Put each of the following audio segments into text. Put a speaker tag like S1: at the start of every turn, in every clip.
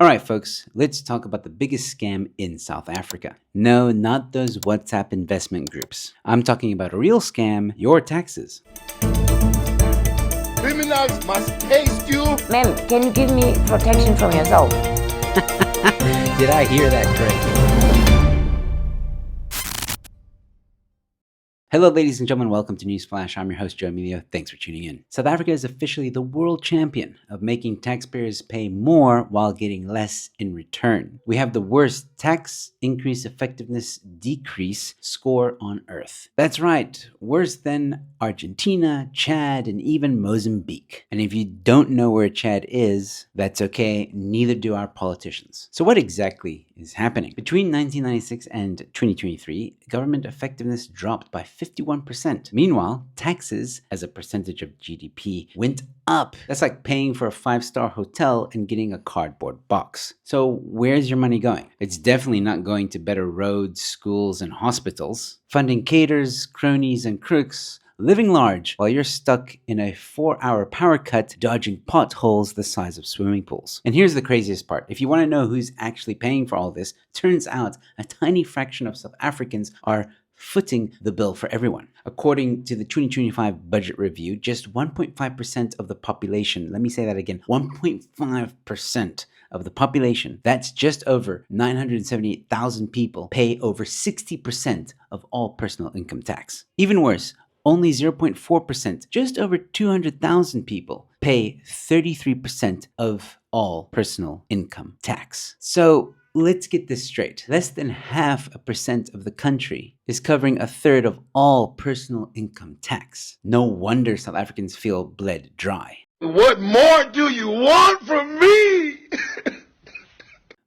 S1: Alright folks, let's talk about the biggest scam in South Africa. No, not those WhatsApp investment groups. I'm talking about a real scam, your taxes.
S2: Criminals must pay you.
S3: Ma'am, can you give me protection from yourself?
S1: Did I hear that correctly? Hello ladies and gentlemen, welcome to NewsFlash. I'm your host Joe Emilio. Thanks for tuning in. South Africa is officially the world champion of making taxpayers pay more while getting less in return. We have the worst tax increase effectiveness decrease score on earth. That's right, worse than Argentina, Chad, and even Mozambique. And if you don't know where Chad is, that's okay, neither do our politicians. So what exactly is happening? Between 1996 and 2023, government effectiveness dropped by 51%. Meanwhile, taxes as a percentage of GDP went up. That's like paying for a 5-star hotel and getting a cardboard box. So where's your money going? It's definitely not going to better roads, schools, and hospitals, funding cadres, cronies, and crooks, living large while you're stuck in a 4-hour power cut dodging potholes the size of swimming pools. And here's the craziest part. If you want to know who's actually paying for all this, turns out a tiny fraction of South Africans are footing the bill for everyone. According to the 2025 budget review, just 1.5% of the population, let me say that again, 1.5% of the population, that's just over 978,000 people, pay over 60% of all personal income tax. Even worse, only 0.4%, just over 200,000 people, pay 33% of all personal income tax. So let's get this straight. Less than 0.5% of the country is covering a third of all personal income tax. No wonder South Africans feel bled dry.
S2: What more do you want from me?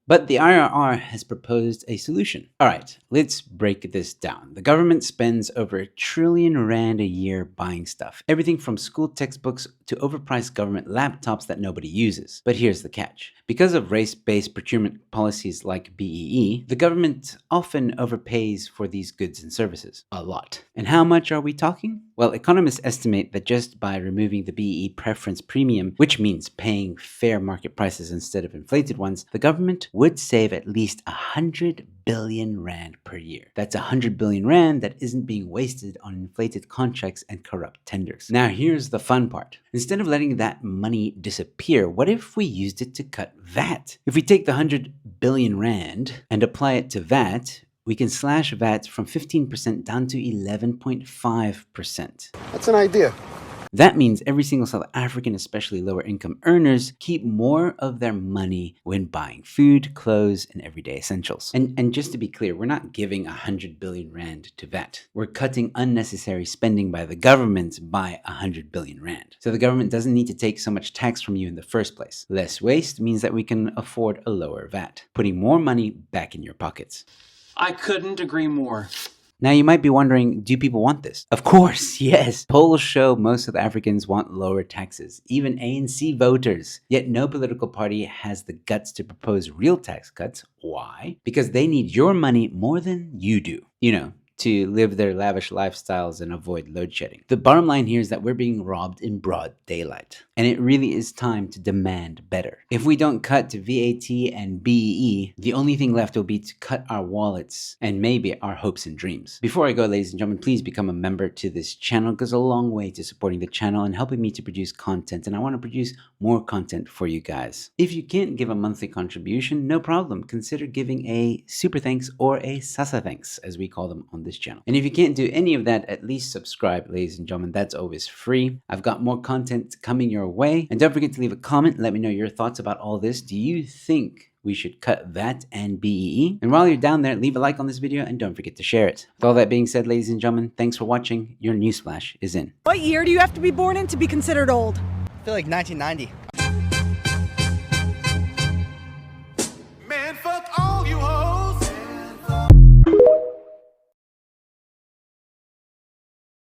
S1: But the IRR has proposed a solution. All right, let's break this down. The government spends over R1 trillion a year buying stuff. Everything from school textbooks to overpriced government laptops that nobody uses. But here's the catch. Because of race-based procurement policies like BEE, the government often overpays for these goods and services. A lot. And how much are we talking? Well, economists estimate that just by removing the BEE preference premium, which means paying fair market prices instead of inflated ones, the government would save at least 100 billion rand per year. That's 100 billion rand that isn't being wasted on inflated contracts and corrupt tenders. Now here's the fun part. Instead of letting that money disappear, what if we used it to cut VAT? If we take the 100 billion rand and apply it to VAT, we can slash VAT from 15% down to 11.5%.
S2: That's an idea.
S1: That means every single South African, especially lower income earners, keep more of their money when buying food, clothes, and everyday essentials. And just to be clear, we're not giving 100 billion rand to VAT. We're cutting unnecessary spending by the government by 100 billion rand. So the government doesn't need to take so much tax from you in the first place. Less waste means that we can afford a lower VAT, putting more money back in your pockets.
S4: I couldn't agree more.
S1: Now you might be wondering, do people want this? Of course, yes. Polls show most South Africans want lower taxes, even ANC voters. Yet no political party has the guts to propose real tax cuts. Why? Because they need your money more than you do. You know, to live their lavish lifestyles and avoid load shedding. The bottom line here is that we're being robbed in broad daylight. And it really is time to demand better. If we don't cut to VAT and BEE, the only thing left will be to cut our wallets and maybe our hopes and dreams. Before I go, ladies and gentlemen, please become a member to this channel. It goes a long way to supporting the channel and helping me to produce content. And I want to produce more content for you guys. If you can't give a monthly contribution, no problem. Consider giving a super thanks or a sasa thanks, as we call them on this channel. And if you can't do any of that, at least subscribe, ladies and gentlemen. That's always free. I've got more content coming your way. And don't forget to leave a comment. Let me know your thoughts about all this. Do you think we should cut VAT and BEE? And while you're down there, leave a like on this video and don't forget to share it. With all that being said, ladies and gentlemen, thanks for watching. Your Newsflash is in.
S5: What year do you have to be born in to be considered old?
S6: I feel like 1990.